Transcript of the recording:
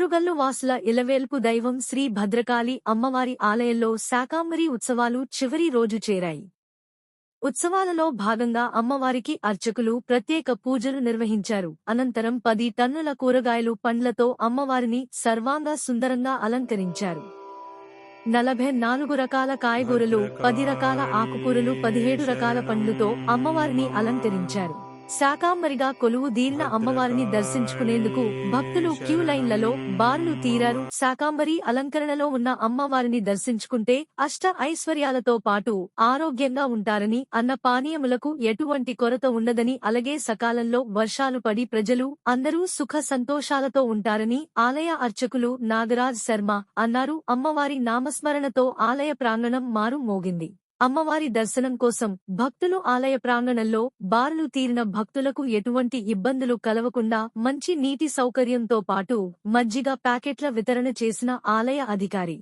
ఓరుగల్లు వాసుల ఇలవేల్పు దైవం శ్రీ భద్రకాళి అమ్మవారి ఆలయంలో శాకాంబరి ఉత్సవాలు చివరి రోజు చేరాయి. ఉత్సవాలలో భాగంగా అమ్మవారికి అర్చకులు ప్రత్యేక పూజలు నిర్వహించారు. అనంతరం 10 టన్నుల కూరగాయలు పండ్లతో అమ్మవారిని సర్వాంగ సుందరంగా అలంకరించారు. 44 రకాల కాయగూరలు, 10 రకాల ఆకుకూరలు, 17 రకాల పండ్లుతో అమ్మవారిని అలంకరించారు. శాకాంబరిగా కొలువు దీరిన అమ్మవారిని దర్శించుకునేందుకు భక్తులు క్యూ లైన్లలో బారులు తీరారు. శాకాంబరి అలంకరణలో ఉన్న అమ్మవారిని దర్శించుకుంటే అష్ట ఐశ్వర్యాలతో పాటు ఆరోగ్యంగా ఉంటారని, అన్న పానీయములకు ఎటువంటి కొరత ఉండదని, అలాగే సకాలంలో వర్షాలు పడి ప్రజలు అందరూ సుఖ సంతోషాలతో ఉంటారని ఆలయ అర్చకులు నాగరాజ్ శర్మ అన్నారు. అమ్మవారి నామస్మరణతో ఆలయ ప్రాంగణం మారు మోగింది. అమ్మవారి దర్శనం కోసం భక్తులు ఆలయ ప్రాంగణంలో బారులు తీరిన భక్తులకు ఎటువంటి ఇబ్బందులు కలవకుండా మంచి నీటి సౌకర్యంతో పాటు మజ్జిగ ప్యాకెట్ల వితరణ చేసిన ఆలయ అధికారి